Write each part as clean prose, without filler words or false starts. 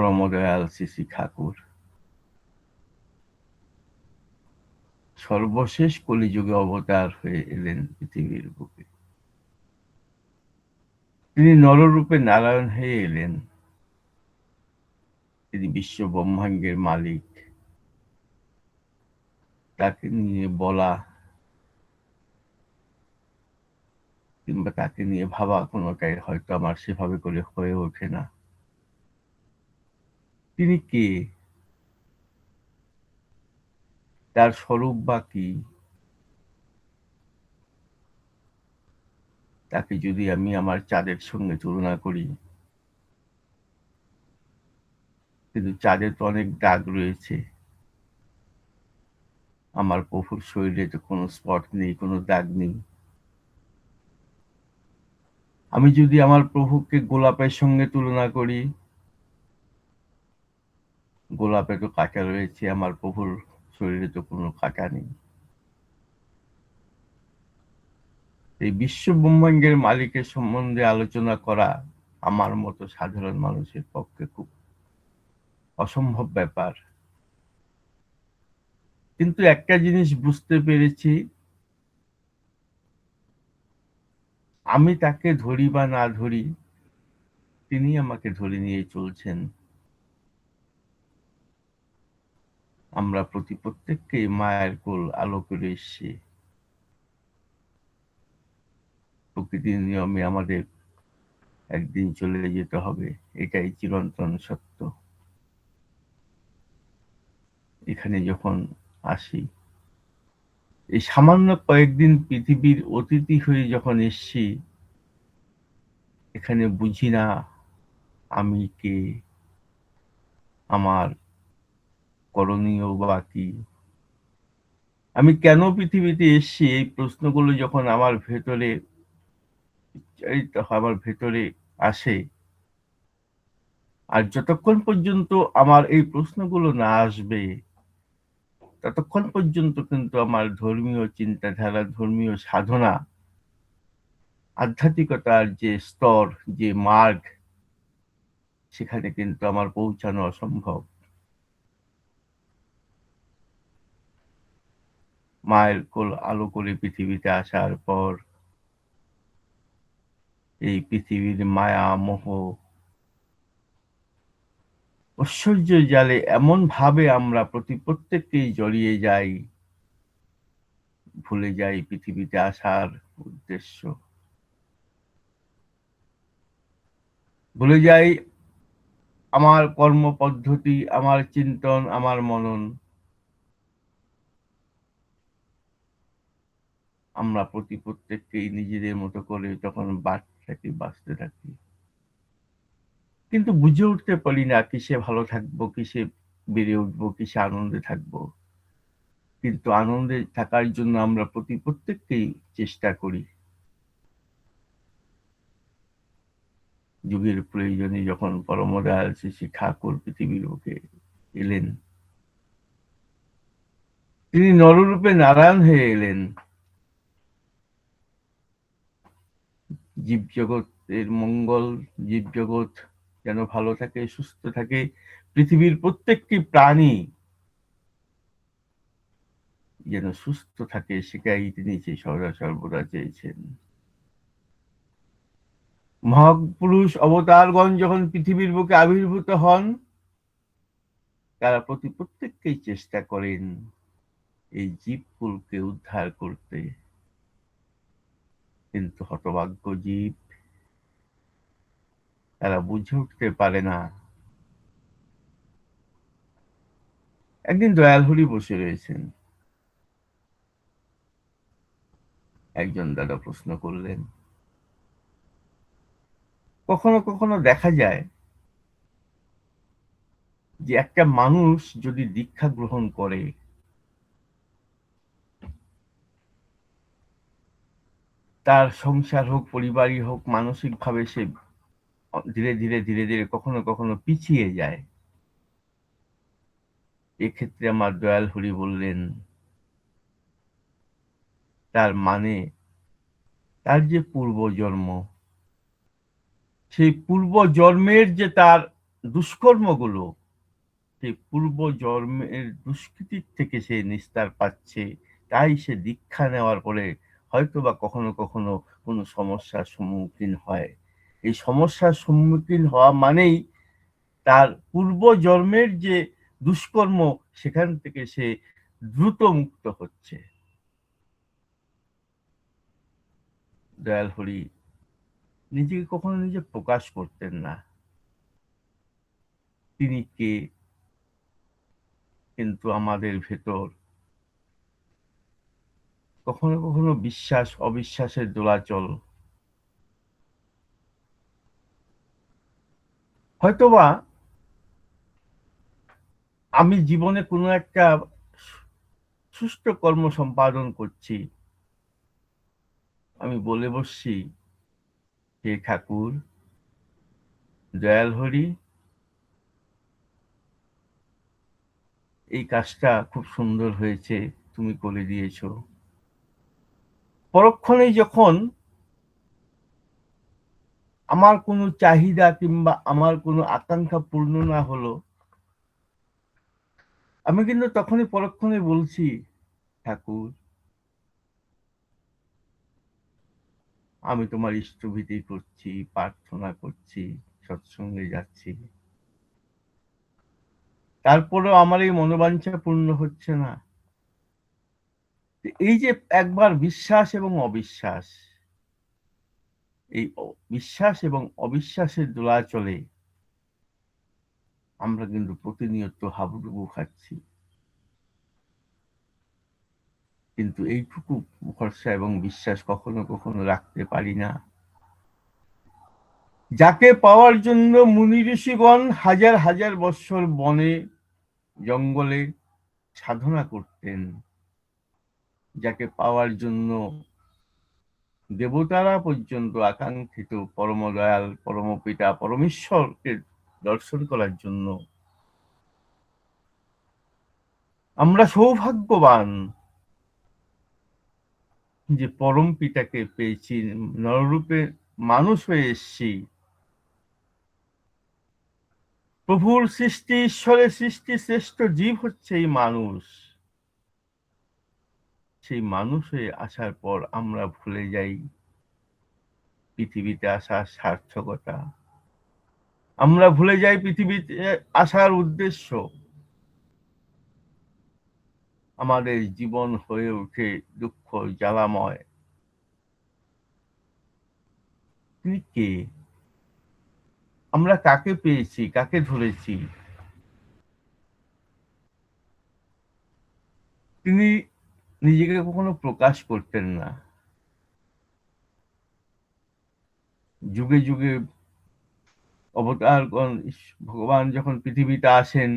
পরমদয়াল শ্রী শ্রী ঠাকুর সর্বশেষ কলিযুগে অবতার হয়ে এলেন পৃথিবীর বুকে। তিনি নররূপে নারায়ণ হয়ে এলেন। তিনি বিশ্ব ব্রহ্মাণ্ডের মালিক। তাকে নিয়ে বলা কিংবা তাকে নিয়ে ভাবা কোনোটাই হয়তো আমার সেভাবে করে হয়ে ওঠে না। তিনি কে? তার স্বরূপ বা কি? তাকে যদি আমি আমার চাঁদের সঙ্গে তুলনা করি, কিন্তু চাঁদে তো অনেক দাগ রয়েছে। আমার প্রভুর শরীরে তো কোনো স্পট নেই, কোনো দাগ নেই। আমি যদি আমার প্রভুকে গোলাপের সঙ্গে তুলনা করি, গোলাপে তো কাঁটা রয়েছে, আমার প্রভুর শরীরে তো কোনো কাঁটা নেই। এই বিশ্ব ব্রহ্মাণ্ডের মালিকের সম্বন্ধে আলোচনা করা আমার মতো সাধারণ মানুষের পক্ষে খুব অসম্ভব ব্যাপার। কিন্তু একটা জিনিস বুঝতে পেরেছি, আমি তাকে ধরি বা না ধরি, তিনি আমাকে ধরে নিয়ে চলছেন। আমরা প্রত্যেককেই মায়ের কোল আলো করে এসেছি। প্রকৃতির নিয়মে আমাদের একদিন চলে যেতে হবে, এটাই চিরন্তন সত্য। এখানে যখন আসি, এই সামান্য কয়েকদিন পৃথিবীর অতিথি হয়ে যখন এসছি, এখানে বুঝি না আমি কে, আমার করণীয় বা কি, আমি কেন পৃথিবীতে এসছি, এই প্রশ্নগুলো যখন আমার ভেতরে আমার ভেতরে আসে, আর যতক্ষণ পর্যন্ত আমার এই প্রশ্নগুলো না আসবে, ততক্ষণ পর্যন্ত কিন্তু আমার ধর্মীয় চিন্তাধারা, ধর্মীয় সাধনা, আধ্যাত্মিকতার যে স্তর, যে মার্গ, সেখানে কিন্তু আমার পৌঁছানো অসম্ভব। মায়ের কোল আলো করে পৃথিবীতে আসার পর এই পৃথিবীর মায়া, মোহ, ঐশ্বর্য জালে এমন ভাবে আমরা প্রত্যেককেই জড়িয়ে যাই, ভুলে যাই পৃথিবীতে আসার উদ্দেশ্য, ভুলে যাই আমার কর্মপদ্ধতি, আমার চিন্তন, আমার মনন। আমরা প্রত্যেককেই নিজেদের মতো করে তখন বাঁচতে থাকি, কিন্তু বুঝে উঠতে পারি না কিসে ভালো থাকবো, কিসে বেড়ে উঠবো, কিসে আনন্দে থাকবো। কিন্তু আনন্দে থাকার জন্য আমরা প্রত্যেককেই চেষ্টা করি। যুগের প্রয়োজনে যখন পরমদয়াল শ্রী শ্রী ঠাকুর পৃথিবীর বুকে এলেন, তিনি নররূপে নারায়ণ হয়ে এলেন। জীবজগতের মঙ্গল, জীবজগৎ যেন ভালো থাকে, সুস্থ থাকে, পৃথিবীর প্রত্যেকটি প্রাণী যেন সুস্থ থাকে, সেটাই তিনি সর্বদা চেয়েছেন। মহাপুরুষ অবতারগণ যখন পৃথিবীর বুকে আবির্ভূত হন, তারা প্রত্যেককেই চেষ্টা করেন এই জীবকুলকে উদ্ধার করতে, কিন্তু হতভাগ্য জীব, তারা বুঝে উঠতে পারে না। একদিন দয়াল হরি বসে রয়েছেন, একজন দাদা প্রশ্ন করলেন, কখনো কখনো দেখা যায় যে একটা মানুষ যদি দীক্ষা গ্রহণ করে, তার সংসার হোক, পরিবারই হোক, মানসিক ভাবে সে ধীরে ধীরে ধীরে ধীরে কখনো কখনো পিছিয়ে যায়। এক্ষেত্রে আমার দয়াল হরি বললেন, তার মানে তার যে পূর্ব জন্ম, সেই পূর্ব জন্মের যে তার দুষ্কর্মগুলো, সেই পূর্ব জন্মের দুষ্কৃতির থেকে সে নিস্তার পাচ্ছে, তাই সে দীক্ষা নেওয়ার পরে হয়তোবা কখনো কখনো কোনো সমস্যার সম্মুখীন হয়। এই সমস্যার সম্মুখীন হওয়া মানেই তার পূর্ব জন্মের যে দুষ্কর্ম, সেখান থেকে সে দ্রুত মুক্ত হচ্ছে। দয়াল হরি নিজেকে কখনো নিজে প্রকাশ করতেন না, তিনি কে, কিন্তু আমাদের ভেতর কখনো কখনো বিশ্বাস অবিশ্বাসের দোলাচল। হয়তোবা আমি জীবনে কোনো একটা সুষ্ঠু কর্ম সম্পাদন করছি, আমি বলে বসছি, হে ঠাকুর, দয়াল হরি, এই কাজটা খুব সুন্দর হয়েছে, তুমি করে দিয়েছো। পরক্ষণেই যখন আমার কোনো চাহিদা কিংবা আমার কোনো আকাঙ্ক্ষা পূর্ণ না হলো, আমি কিন্তু তখনই পরক্ষণে বলছি, ঠাকুর, আমি তোমার ইষ্টভীতি করছি, প্রার্থনা করছি, সৎসঙ্গে যাচ্ছি, তারপরেও আমার এই মনোবাঞ্ছা পূর্ণ হচ্ছে না। এই যে একবার বিশ্বাস এবং অবিশ্বাস, এই বিশ্বাস এবং অবিশ্বাসের দোলাচলে আমরা কিন্তু প্রতিনিয়ত হাবুডুবু খাচ্ছি। কিন্তু এইটুকু ভরসা এবং বিশ্বাস কখনো কখনো রাখতে পারি না, যাকে পাওয়ার জন্য মুনি ঋষিগণ হাজার হাজার বৎসর বনে জঙ্গলে সাধনা করতেন, যাকে পাওয়ার জন্য দেবতারা পর্যন্ত আকাঙ্ক্ষিত পরম দয়াল পরম পিতা পরমেশ্বরকে দর্শন করার জন্য। আমরা সৌভাগ্যবান যে পরম পিতাকে পেয়েছি, নররূপে মানুষ হয়ে এসছি। প্রভুর সৃষ্টি, ঈশ্বরের সৃষ্টি শ্রেষ্ঠ জীব হচ্ছে এই মানুষ। সেই মানুষ হয়ে আসার পর আমরা ভুলে যাই পৃথিবীতে আসার সার্থকতা, আমরা ভুলে যাই পৃথিবীতে আসার উদ্দেশ্য। আমাদের জীবন হয়ে ওঠে দুঃখ জ্বালাময়। তিনি কে? আমরা কাকে পেয়েছি, কাকে ধরেছি? তিনি নিজেকে কখনো প্রকাশ করতেন না। যুগে যুগে অবতারগণ, ভগবান যখন পৃথিবীতে আসেন,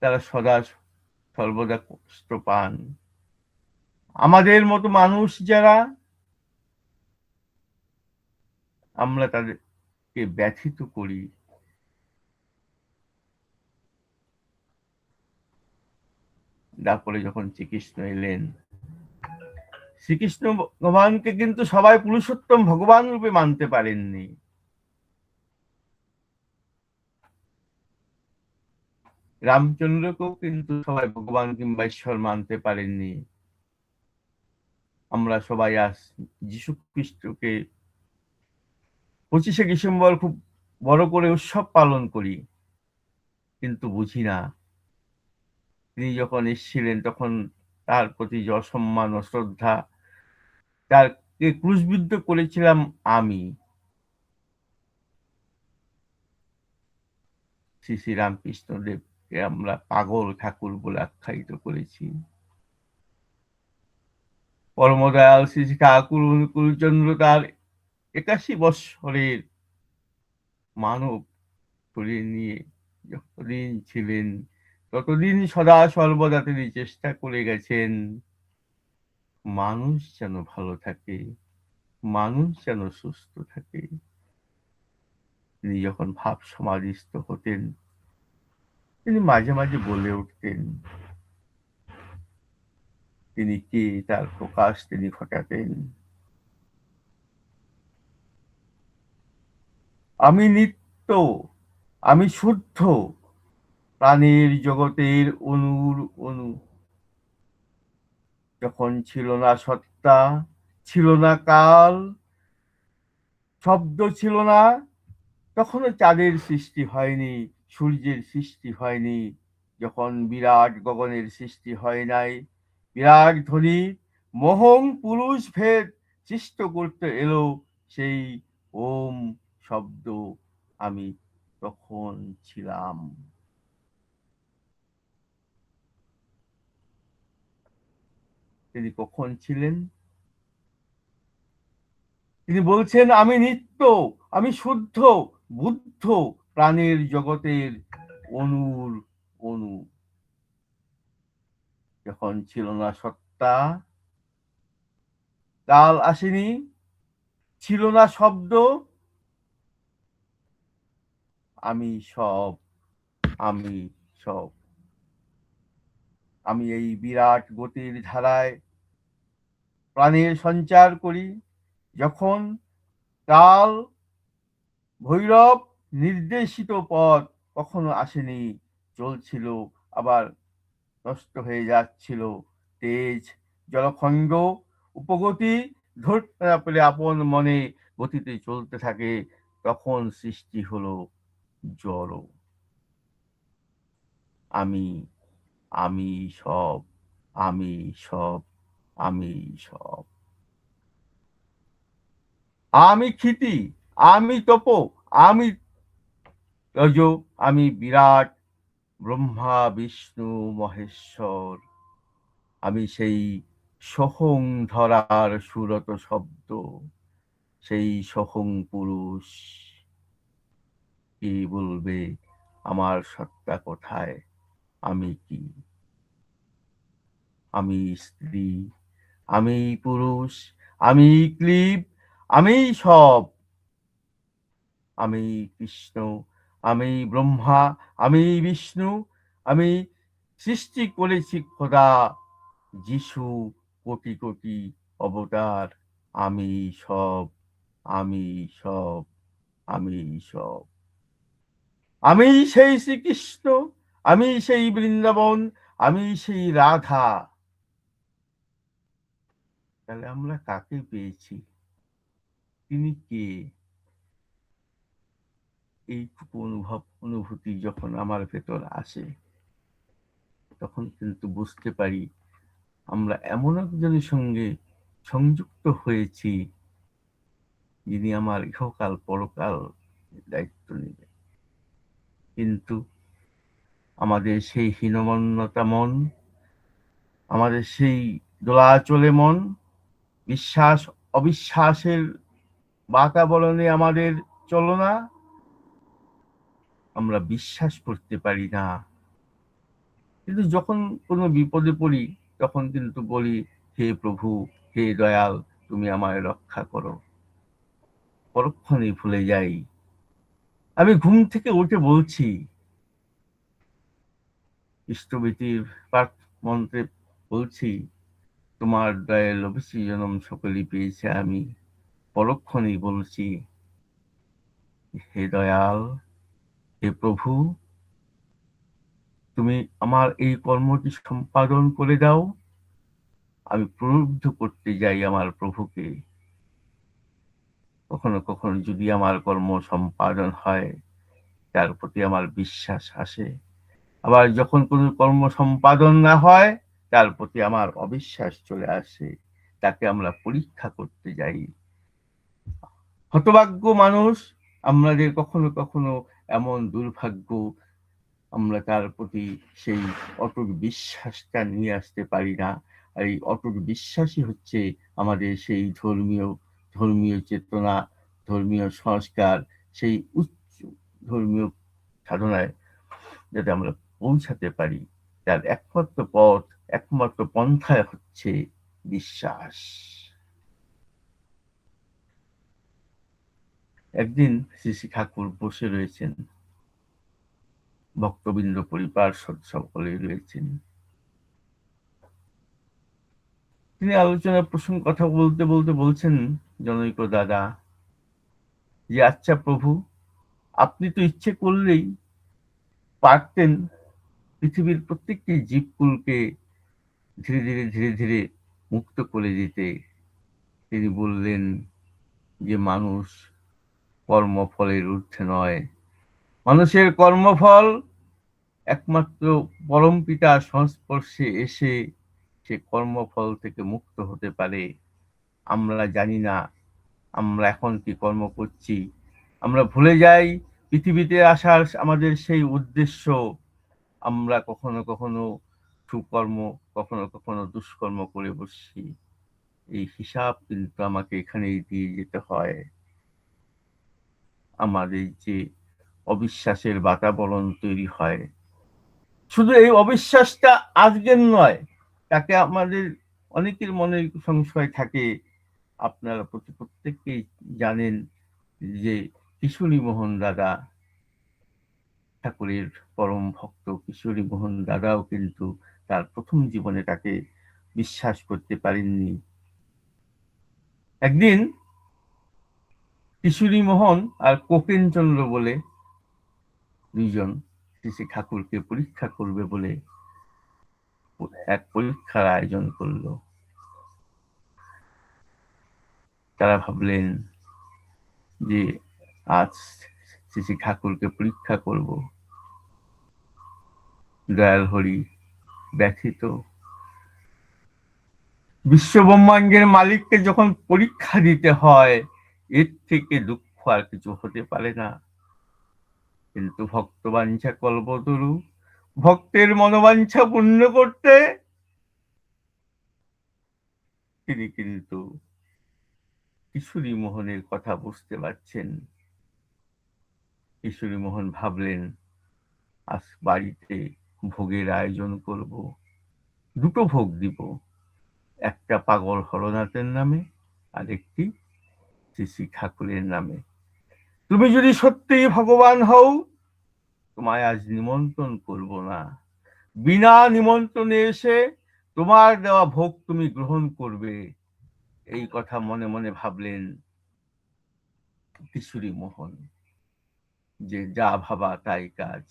তারা সদা সর্বদা কষ্ট পান। আমাদের মতো মানুষ যারা, আমরা তাদেরকে ব্যথিত করি। তারপরে যখন শ্রীকৃষ্ণ এলেন, শ্রীকৃষ্ণ ভগবানকে কিন্তু সবাই পুরুষোত্তম ভগবান রূপে মানতে পারেননি। রামচন্দ্রকেও কিন্তু সবাই ভগবান কিংবা ঈশ্বর মানতে পারেননি। আমরা সবাই আজ যীশু খ্রিস্টকে 25শে ডিসেম্বর খুব বড় করে উৎসব পালন করি, কিন্তু বুঝি না তিনি যখন এসেছিলেন তখন তার প্রতি যে অসম্মান ও শ্রদ্ধা, তাকে ক্রুশবিদ্ধ করেছিলাম আমি। শ্রী শ্রী রামকৃষ্ণ দেবকে আমরা পাগল ঠাকুর বলে আখ্যায়িত করেছি। পরমদয়াল শ্রী শ্রী ঠাকুর অনুকূলচন্দ্র তার 81 বৎসরের মানব শরীর নিয়ে যতদিন ছিলেন, ততদিন সদা সর্বদা তিনি চেষ্টা করে গেছেন মানুষ যেন ভালো থাকে, মানুষ যেন সুস্থ থাকে। তিনি যখন ভাব সমাধিস্থ হতেন, তিনি মাঝে মাঝে বলে উঠতেন, তিনি কে, তার প্রকাশ তিনি ঘটাতেন। আমি নিত্য, আমি শুদ্ধ, প্রাণের জগতের অণুর অণু। যখন ছিল না সত্তা, ছিল না কাল, শব্দ ছিল না, তখনও চাঁদের সৃষ্টি হয়নি, সূর্যের সৃষ্টি হয়নি। যখন বিরাট গগনের সৃষ্টি হয় নাই, বিরাট ধ্বনি মোহন পুরুষ ভেদ সৃষ্ট করতে এলো সেই ওম শব্দ, আমি তখন ছিলাম। তিনি কখন ছিলেন? তিনি বলছেন আমি নিত্য, আমি শুদ্ধ, বুদ্ধ, প্রাণের জগতের অণুর অণু। যখন ছিল না সত্তা, কাল আসেনি, ছিল না শব্দ, আমি সব, আমি সব। আমি এই বিরাট গতির ধারায় প্রাণের সঞ্চার করি। যখন কাল ভৈরব নির্দেশিত পথ কখনো আসেনি, চলছিল, আবার নষ্ট হয়ে যাচ্ছিল। তেজ জলখণ্ড উপগতি ধরতে না পেরে আপন মনে গতিতে চলতে থাকে, তখন সৃষ্টি হলো জড়। আমি, আমি সব, আমি সব, আমি সব। আমি ক্ষিতি, আমি তপ, আমি রজ, আমি বিরাট, ব্রহ্মা বিষ্ণু মহেশ্বর। আমি সেই সোহং ধরার সুরত শব্দ, সেই সোহং পুরুষ। কি বলবে আমার সত্তা কোথায়, আমি কি? আমি স্ত্রী, আমি পুরুষ, আমি ক্লীব, আমি সব। আমি কৃষ্ণ, আমি ব্রহ্মা, আমি বিষ্ণু, আমি সৃষ্টি করেছি খোদা, যিশু, কোটি কোটি অবতার। আমি সব, আমি সব, আমি সব। আমি সেই শ্রীকৃষ্ণ, আমি সেই বৃন্দাবন, আমি সেই রাধা। তাহলে আমরা কাকে পেয়েছি? তিনি কে? এইটুকু অনুভূতি যখন আমার ভেতর আসে, তখন কিন্তু বুঝতে পারি আমরা এমন একজনের সঙ্গে সংযুক্ত হয়েছি, যিনি আমার ইহকাল পরকাল দায়িত্ব নেবে। কিন্তু আমাদের সেই হীনমন্যতা মন, আমাদের সেই দোলাচলে মন, বিশ্বাস অবিশ্বাসের বাতাবরণে আমাদের চলনা, আমরা বিশ্বাস করতে পারি না। কিন্তু যখন কোনো বিপদে পড়ি, তখন কিন্তু বলি, হে প্রভু, হে দয়াল, তুমি আমায় রক্ষা করো। পরক্ষণেই ভুলে যাই। আমি ঘুম থেকে উঠে বলছি, ইষ্টভীতির পাঠ মন্ত্রে বলছি, তোমার দয়ায় লভিছি জনম সকলই পেয়েছে আমি। পরক্ষণেই বলছি, হে দয়াল, হে প্রভু, তুমি আমার এই কর্মটি সম্পাদন করে দাও। আমি প্রলুব্ধ করতে যাই আমার প্রভুকে। কখনো কখনো যদি আমার কর্ম সম্পাদন হয়, তার প্রতি আমার বিশ্বাস আসে। আবার যখন কোনো কর্ম সম্পাদন না হয়, তার প্রতি আমার অবিশ্বাস চলে আসে। তাকে আমরা পরীক্ষা করতে যাই। হতভাগ্য মানুষ, আমাদের কখনো কখনো এমন দুর্ভাগ্য, আমরা তার প্রতি সেই অটুট বিশ্বাসটা নিয়ে আসতে পারি না। আর এই অটুট বিশ্বাসই হচ্ছে আমাদের সেই ধর্মীয় ধর্মীয় চেতনা, ধর্মীয় সংস্কার, সেই উচ্চ ধর্মীয় সাধনায় যাতে আমরা পৌঁছাতে পারি, তার একমাত্র পথ, একমাত্র পন্থায় হচ্ছে বিশ্বাস। একদিন শ্রী শ্রী ঠাকুর বসে রয়েছেন, ভক্তবৃন্দ পরিবার সকলেই রয়েছেন। তিনি আলোচনার প্রসঙ্গ কথা বলতে বলতে বলছেন, জনৈক দাদা, যে আচ্ছা প্রভু, আপনি তো ইচ্ছে করলেই পারতেন পৃথিবীর প্রত্যেকটি জীবকুলকে ধীরে ধীরে ধীরে ধীরে মুক্ত করে দিতে। তিনি বললেন যে মানুষ কর্মফলের ঊর্ধ্বে নয়, মানুষের কর্মফল একমাত্র পরম পিতার সংস্পর্শে এসে সে কর্মফল থেকে মুক্ত হতে পারে। আমরা জানি না আমরা এখন কি কর্ম করছি, আমরা ভুলে যাই পৃথিবীতে আসার আমাদের সেই উদ্দেশ্য। আমরা কখনো কখনো সুকর্ম, কখনো কখনো দুষ্কর্ম করে বসছি। এই হিসাব কিন্তু আমাকে এখানেই দিয়ে যেতে হয়। আমাদের যে অবিশ্বাসের বাতাবরণ তৈরি হয়, শুধু এই অবিশ্বাসটা আজকের নয়, তাকে আমাদের অনেকের মনে সংশয় থাকে। আপনারা প্রত্যেককেই জানেন যে কিশোরী মোহন দাদা ঠাকুরের পরম ভক্ত, কিশোরী মোহন দাদাও কিন্তু তার প্রথম জীবনে তাকে বিশ্বাস করতে পারেননি। একদিন কিশোরী মোহন আর কোকেন চন্দ্র বলে দুইজন শ্রী ঠাকুরকে পরীক্ষা করবে বলে এক পরীক্ষার আয়োজন করলো। তারা ভাবলেন যে আজ শ্রী ঠাকুরকে পরীক্ষা করব। দয়াল হরি ব্যথিত, বিশ্ব ব্রহ্মাণ্ডের মালিককে যখন পরীক্ষা দিতে হয়, এর থেকে দুঃখ আর কিছু হতে পারে না। কিন্তু ভক্তবাঞ্ছা কল্পতরু, ভক্তের মনোবাঞ্ছা পূর্ণ করতে তিনি কিন্তু কিশোরী মোহনের কথা বুঝতে পারছেন। কিশোরী মোহন ভাবলেন আজ বাড়িতে ভোগের আয়োজন করব, দুটো ভোগ দিব, একটা পাগল হরনাথের নামে আর একটি শ্রী ঠাকুরের নামে। তুমি যদি সত্যিই ভগবান হও, তোমায় আজ নিমন্ত্রণ করব না, বিনা নিমন্ত্রণে এসে তোমার দেওয়া ভোগ তুমি গ্রহণ করবে। এই কথা মনে মনে ভাবলেন কিশোরী মোহন, যে যা ভাবা তাই কাজ।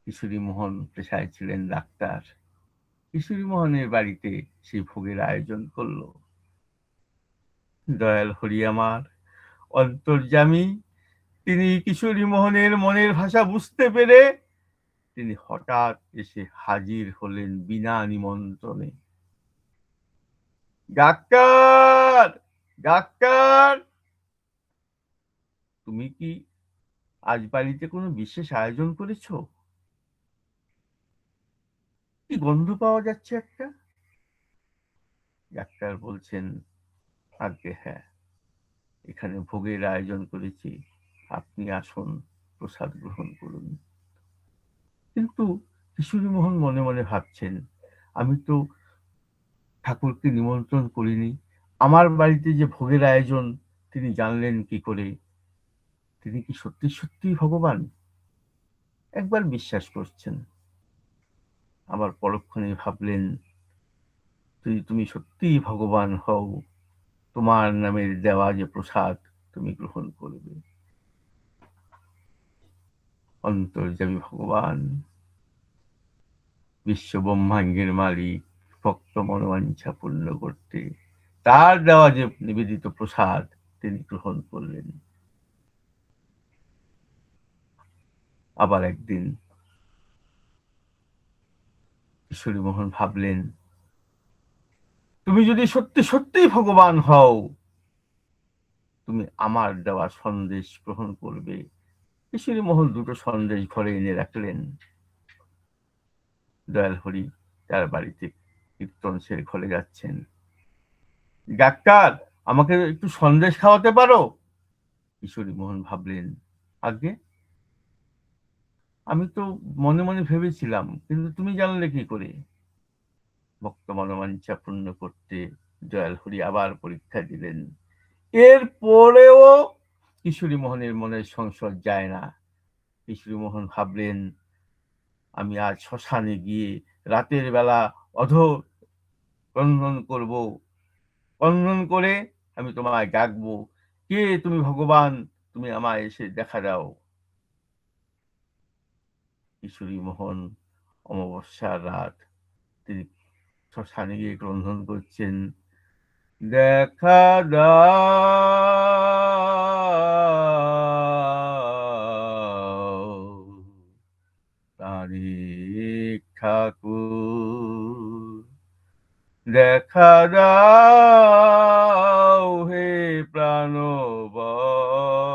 কিশোরী মোহন পেশায় ছিলেন ডাক্তার। কিশোরী মোহনের বাড়িতে সেই ভোগের আয়োজন করলো। দয়াল হরি আমার অন্তর্যামী, তিনি কিশোরী মোহনের মনের ভাষা বুঝতে পেরে তিনি হঠাৎ এসে হাজির হলেন বিনা নিমন্ত্রণে। ডাক্তার, ডাক্তার, তুমি কি আজ বাড়িতে কোনো বিশেষ আয়োজন করেছো? কি গন্ধ পাওয়া যাচ্ছে একটা। ডাক্তার বলছেন, আজ্ঞে হ্যাঁ, এখানে ভোগের আয়োজন করেছি, আপনি আসুন, প্রসাদ গ্রহণ করুন। কিন্তু কিশোরী মোহন মনে মনে ভাবছেন, আমি তো ঠাকুরকে নিমন্ত্রণ করিনি, আমার বাড়িতে যে ভোগের আয়োজন তিনি জানলেন কি করে? তিনি কি সত্যি সত্যি ভগবান? একবার বিশ্বাস করছেন, আবার পরক্ষণে ভাবলেন তুমি সত্যিই ভগবান হও, তোমার নামের দেওয়া যে প্রসাদ তুমি গ্রহণ করবে। অন্তর্যামী ভগবান, বিশ্ব ব্রহ্মাণ্ডের মালিক, ভক্ত মনোবাঞ্ছা পূর্ণ করতে তার দেওয়া যে নিবেদিত প্রসাদ তিনি গ্রহণ করলেন। আবার একদিন কিশোরী মোহন ভাবলেন, তুমি যদি সত্যি সত্যি ভগবান হও, তুমি আমার দেওয়া সন্দেশ গ্রহণ করবে। কিশোরী মোহন দুটো সন্দেশ ঘরে এনে রাখলেন। দয়াল হরি তার বাড়িতে কীর্তন সেরে ঘরে যাচ্ছেন। ডাক্তার, আমাকে একটু সন্দেশ খাওয়াতে পারো? কিশোরী মোহন ভাবলেন, আগে আমি তো মনে মনে ভেবেছিলাম, কিন্তু তুমি জানলে কি করে? ভক্ত মনোবাঞ্ছা পূর্ণ করতে দয়াল হরি আবার পরীক্ষা দিলেন। এর পরেও কিশোরী মোহনের মনের সংশয় যায় না। কিশোরী মোহন ভাবলেন, আমি আজ শ্মশানে গিয়ে রাতের বেলা অধর ক্রন্দন করব, ক্রন্দন করে আমি তোমায় ডাকবো, কে তুমি ভগবান, তুমি আমায় এসে দেখা দাও। কিশোরী মোহন অমাবস্যার রাত, তিনি শ্মশানে গিয়ে ক্রন্দন করছেন, দেখা দাও তারিক ঠাকুর, দেখা দাও হে প্রাণ বল্লভে,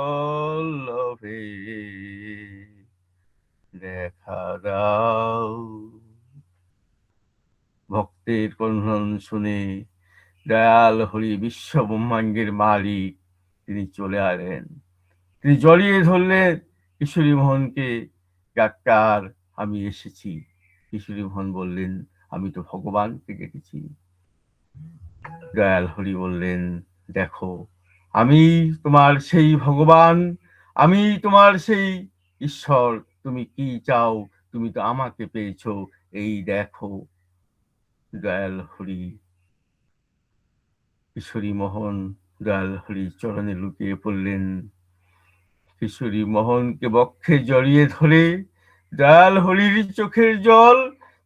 দেখা দাও। ভক্তের ক্রন্দন শুনে দয়াল হরি বিশ্ব ব্রহ্মাণ্ডের মালিক তিনি চলে এলেন। তিনি জড়িয়ে ধরলেন কিশোরী মোহনকে, ডাক্তার আমি এসেছি। কিশোরী মোহন বললেন, আমি তো ভগবানকে ডেকেছি। দয়াল হরি বললেন, দেখো আমি তোমার সেই ভগবান, আমি তোমার সেই ঈশ্বর, তুমি কি চাও, তুমি তো আমাকে পেয়েছো, এই দেখো। দয়াল হরি কিশোরী মোহন দয়াল হরি চরণে লুটিয়ে পড়লেন। কিশোরী মোহনকে বক্ষে জড়িয়ে ধরে দয়াল হরির চোখের জল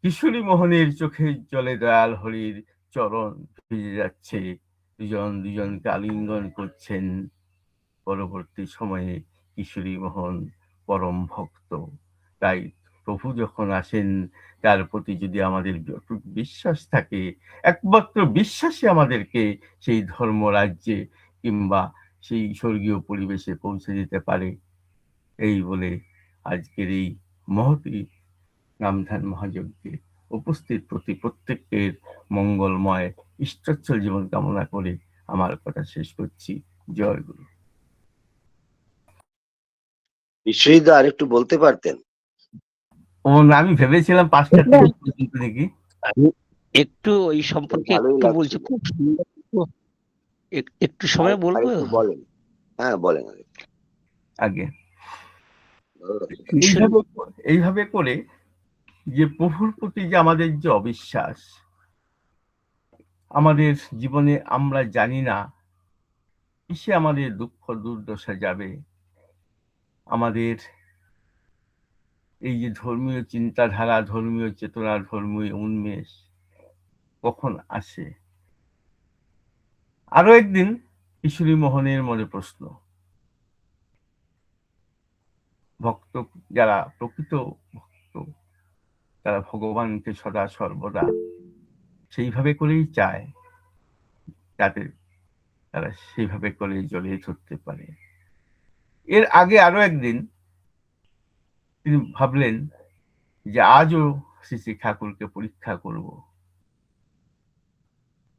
কিশোরী মোহনের চোখের জলে দয়াল হরির চরণ ভিজে যাচ্ছে। দুজন দুজনকে আলিঙ্গন করছেন। পরবর্তী সময়ে কিশোরী মোহন পরম ভক্ত। তাই প্রভু যখন আসেন, তার প্রতি যদি আমাদের অটুট বিশ্বাস থাকে, একমাত্র বিশ্বাসই আমাদেরকে সেই ধর্ম রাজ্যে কিংবা সেই স্বর্গীয় পরিবেশে পৌঁছে দিতে পারে। এই বলে আজকের এই মহতী নামধান মহাযজ্ঞে উপস্থিত প্রতি প্রত্যেকের মঙ্গলময় ঈশ্বরচল জীবন কামনা করে আমার কথা শেষ করছি। জয় গুরু। বিশ্বজিৎ আর একটু বলতে পারতেন? ও আমি ভেবেছিলাম 5টা থেকে পর্যন্ত নাকি। আমি একটু ওই সম্পর্কে ভালোই একটু বলছি, লাগছিল। খুব সুন্দর। একটু সময় বলবো? আরেকটু বলেন। হ্যাঁ বলেন। আগে ভালো লাগছে। এইভাবে এইভাবে করে যে প্রভুর প্রতি যে আমাদের যে অবিশ্বাস, আমাদের জীবনে আমরা জানি না কিসে আমাদের দুঃখ দুর্দশা যাবে, আমাদের এই যে ধর্মীয় চিন্তাধারা, ধর্মীয় চেতনা, ধর্মীয় উন্মেষ কখন আসে। আরো একদিন কিশোরী মোহনের মনে প্রশ্ন, ভক্ত যারা প্রকৃত ভক্ত তারা ভগবানকে সদা সর্বদা সেইভাবে করেই চায়, যাতে তারা সেইভাবে করে জড়িয়ে ধরতে পারে। এর আগে আরো একদিন তিনি ভাবলেন যে আজও শ্রী শ্রী ঠাকুরকে পরীক্ষা করব।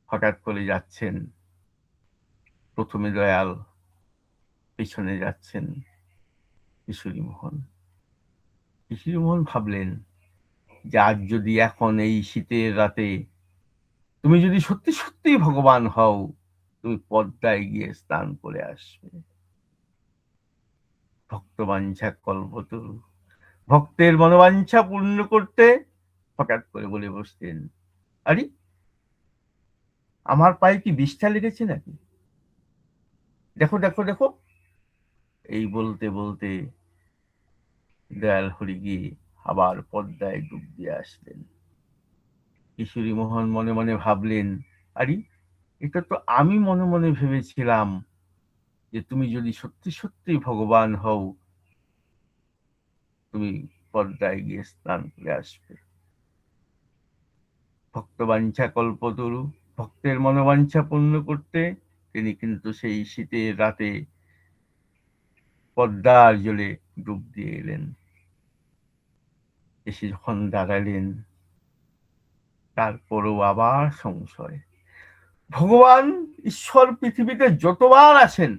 হঠাৎ করে যাচ্ছেন, প্রথমে দয়াল, পিছনে যাচ্ছেন কিশোরী মোহন। কিশোরী মোহন ভাবলেন যে আজ যদি এখন এই শীতের রাতে তুমি যদি সত্যি সত্যি ভগবান হও, তুমি পদ্মায় গিয়ে স্নান করে আসবে। ভক্তবাঞ্ছা কল্পতরু, ভক্তের মনোবাঞ্ছা পূর্ণ করতে হঠাৎ করে বলে বসতেন, আরে আমার পায়ে কি বিষ্ঠা লেগেছে নাকি, দেখো দেখো দেখো। এই বলতে বলতে দয়াল হরি গিয়ে আবার পদ্মায় ডুব দিয়ে আসলেন। কিশোরী মোহন মনে মনে ভাবলেন, আরে এটা তো আমি মনে মনে ভেবেছিলাম যে তুমি যদি সত্যি সত্যি ভগবান হও, তুমি পদ্মায় গিয়ে স্নান করে আসবে। ভক্তবাঞ্ছা কল্পতরু, ভক্তের মনোবাঞ্ছা পূর্ণ করতে তিনি কিন্তু সেই শীতের রাতে পদ্মার জলে ডুব দিয়ে এলেন। এসে যখন দাঁড়ালেন, তারপরও আবার সংশয়। ভগবান ঈশ্বর পৃথিবীতে যতবার আসেন,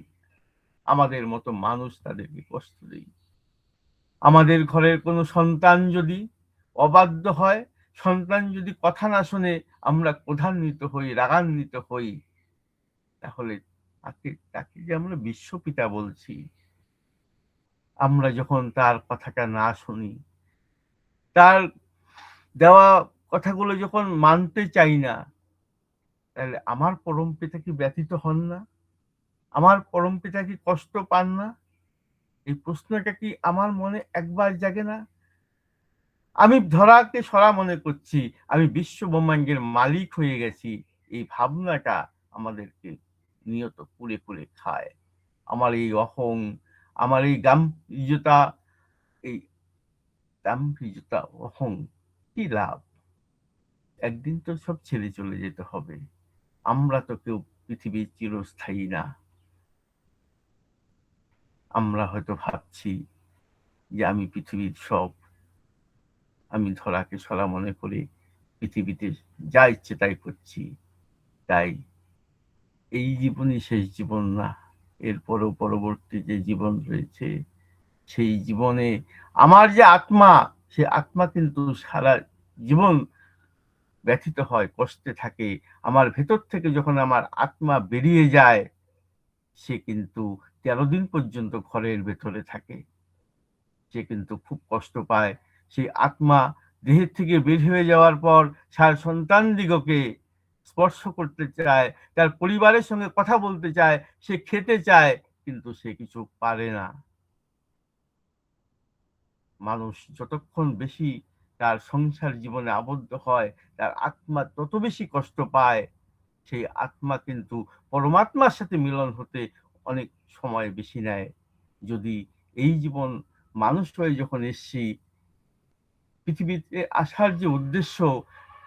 আমাদের মতো মানুষ তাদেরকে কষ্ট দেই। আমাদের ঘরের কোনো সন্তান যদি অবাধ্য হয়, সন্তান যদি কথা না শুনে আমরা ক্রোধান্বিত হই, রাগান্বিত হই, তাহলে তাকে যে আমরা বিশ্বপিতা বলছি, আমরা যখন তার কথাটা না শুনি, তার দেওয়া কথাগুলো যখন মানতে চাই না, তাহলে আমার পরম পিতা কি ব্যথিত হন না? আমার পরম পিতা কি কষ্ট পান না? এই প্রশ্নটা কি আমার মনে একবার জাগে না? আমি ধরাকে সরা মনে করছি, আমি বিশ্ব ব্রহ্মাণ্ডের মালিক হয়ে গেছি, এই ভাবনাটা আমাদেরকে নিয়ত কুরে কুরে খায়। আমার এই অহং, আমার এই গাম্ভীর্যতা, এই গাম্ভীর্যতা, অহং, কি লাভ? একদিন তো সব ছেড়ে চলে যেতে হবে। আমরা তো কেউ পৃথিবীর চিরস্থায়ী না। আমরা হয়তো ভাবছি যে আমি পৃথিবীর সব, আমি ধরাকে সরা মনে করে পৃথিবীতে যা ইচ্ছে তাই করছি। তাই এই জীবনই শেষ জীবন না, এরপরও পরবর্তী যে জীবন রয়েছে, সেই জীবনে আমার যে আত্মা, সে আত্মা কিন্তু সারা জীবন ব্যথিত হয়, কষ্টে থাকে। আমার ভেতর থেকে যখন আমার আত্মা বেরিয়ে যায়, সে কিন্তু 13 দিন পর্যন্ত ঘরের ভেতরে থাকে। সে কিন্তু খুব কষ্ট পায়। সেই আত্মা দেহের থেকে বের হয়ে যাওয়ার পর তার সন্তানদিগকে স্পর্শ করতে চায়, তার পরিবারের সঙ্গে কথা বলতে চায়, সে খেতে চায়, কিন্তু সে কিছু পারে না। মানুষ যতক্ষণ বেশি তার সংসার জীবনে আবদ্ধ হয়, তার আত্মা তত বেশি কষ্ট পায়। সেই আত্মা কিন্তু পরমাত্মার সাথে মিলন হতে অনেক সময় বেশি নেয়। যদি এই জীবন মানুষ হয়ে যখন এসছি, পৃথিবীতে আসার যে উদ্দেশ্য,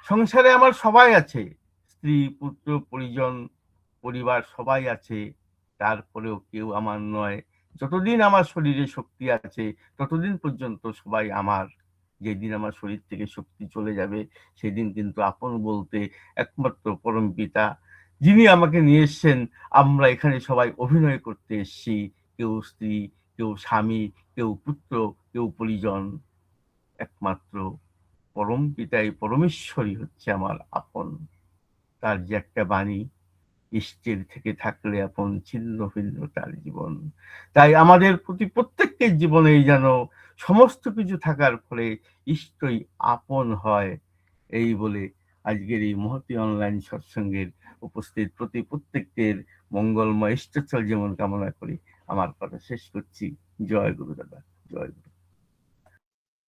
সংসারে আমার সবাই আছে, স্ত্রী, পুত্র, পরিজন, পরিবার সবাই আছে, তারপরেও কেউ আমার নয়। যতদিন আমার শরীরে শক্তি আছে, ততদিন পর্যন্ত সবাই আমার। যেদিন আমার শরীর থেকে শক্তি চলে যাবে, সেদিন কিন্তু আপন বলতে একমাত্র পরম পিতা, যিনি আমাকে নিয়ে এসছেন। আমরা এখানে সবাই অভিনয় করতে এসেছি, কেউ স্ত্রী, কেউ স্বামী, কেউ পুত্র, কেউ পরিজন। একমাত্র পরম পিতাই, পরমেশ্বরই হচ্ছে আমার আপন। তার যে একটা বাণী, ইষ্টের থেকে থাকলে আপন, ছিন্ন ভিন্ন তার জীবন। তাই আমাদের প্রতি প্রত্যেকের জীবনেই যেন সমস্ত কিছু থাকার ফলে ইষ্টই আপন হয়। এই বলে আজকের এই মহতী অনলাইন সৎসঙ্গের উপস্থিত প্রতি প্রত্যেকের মঙ্গলময় ইষ্টচল যেমন কামনা করি আমার কথা শেষ করছি। জয় গুরু দাদা, জয় গুরু।